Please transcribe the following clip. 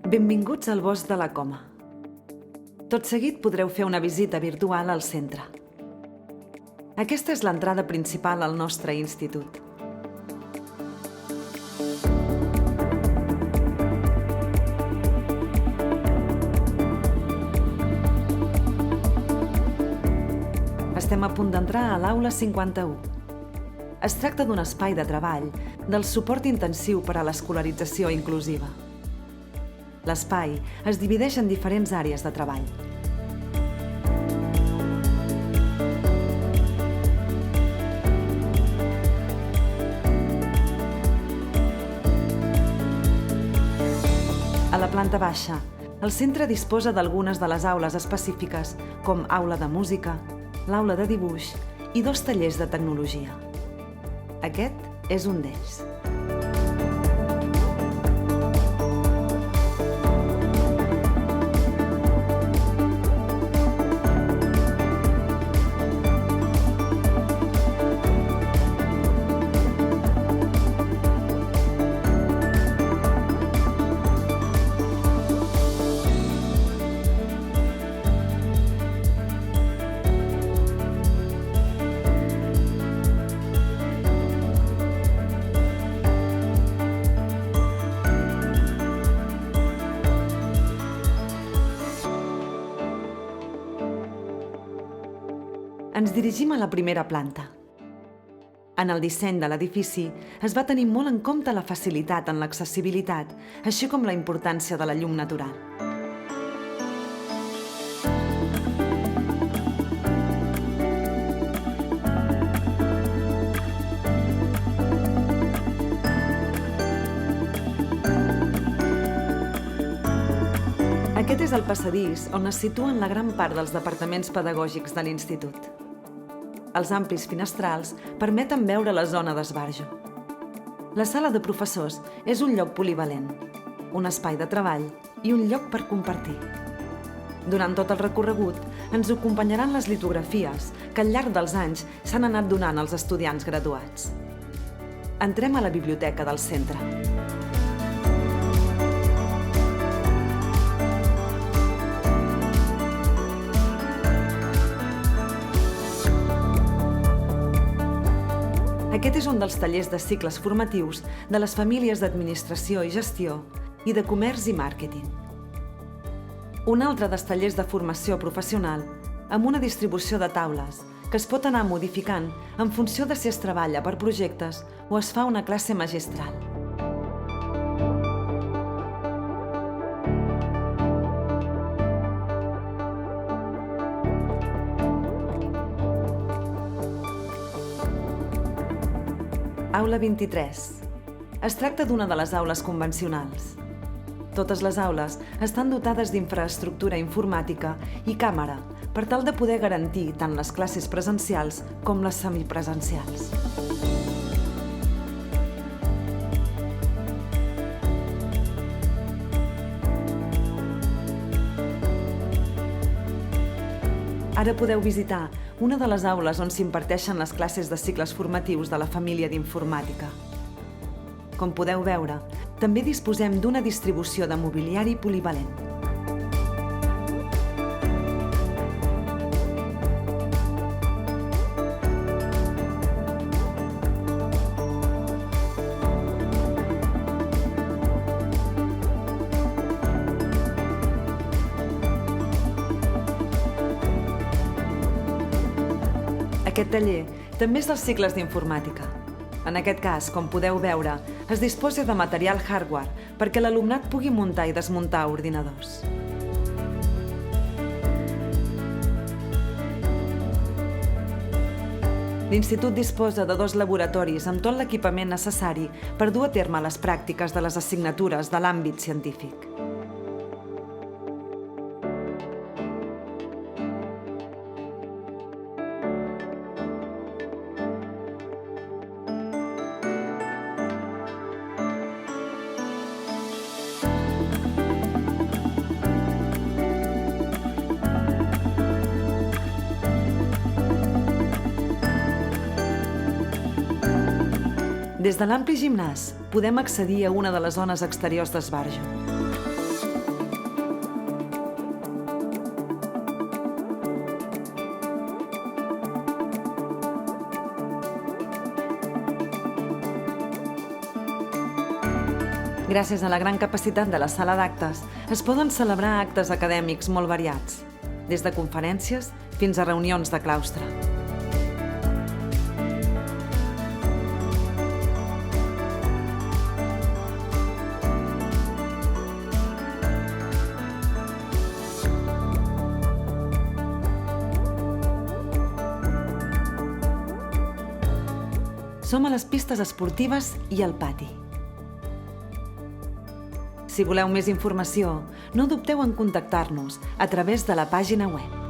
Benvinguts al Bosc de la Coma. Tot seguit podreu fer una visita virtual al centre. Aquesta és l'entrada principal al nostre institut. Estem a punt d'entrar a l'aula 51. Es tracta d'un espai de treball del suport intensiu per a l'escolarització inclusiva. L'espai es divideix en diferents àrees de treball. A la planta baixa, el centre disposa d'algunes de les aules específiques, com aula de música, l'aula de dibuix i 2 tallers de tecnologia. Aquest és un d'ells. Ens dirigim a la primera planta. En el disseny de l'edifici es va tenir molt en compte la facilitat en l'accessibilitat, així com la importància de la llum natural. Aquest és el passadís on es situen la gran part dels departaments pedagògics de l'institut. Els amplis finestrals permeten veure la zona d'esbarjo. La sala de professors és un lloc polivalent, un espai de treball i un lloc per compartir. Durant tot el recorregut ens acompanyaran les litografies que al llarg dels anys s'han anat donant als estudiants graduats. Entrem a la biblioteca del centre. Aquest és un dels tallers de cicles formatius de les famílies d'administració i gestió i de comerç i màrqueting. Un altre dels tallers de formació professional amb una distribució de taules que es pot anar modificant en funció de si es treballa per projectes o es fa una classe magistral. Aula 23. Es tracta d'una de les aules convencionals. Totes les aules estan dotades d'infraestructura informàtica i càmera per tal de poder garantir tant les classes presencials com les semipresencials. Ara podeu visitar una de les aules on s'imparteixen les classes de cicles formatius de la família d'informàtica. Com podeu veure, també disposem d'una distribució de mobiliari polivalent. Aquest taller també és dels cicles d'informàtica. En aquest cas, com podeu veure, es disposa de material hardware perquè l'alumnat pugui muntar i desmuntar ordinadors. L'institut disposa de 2 laboratoris amb tot l'equipament necessari per dur a terme les pràctiques de les assignatures de l'àmbit científic. Des de l'ampli gimnàs podem accedir a una de les zones exteriors d'esbarjo. Gràcies a la gran capacitat de la sala d'actes, es poden celebrar actes acadèmics molt variats, des de conferències fins a reunions de claustre. Som a les pistes esportives i al pati. Si voleu més informació, no dubteu en contactar-nos a través de la pàgina web.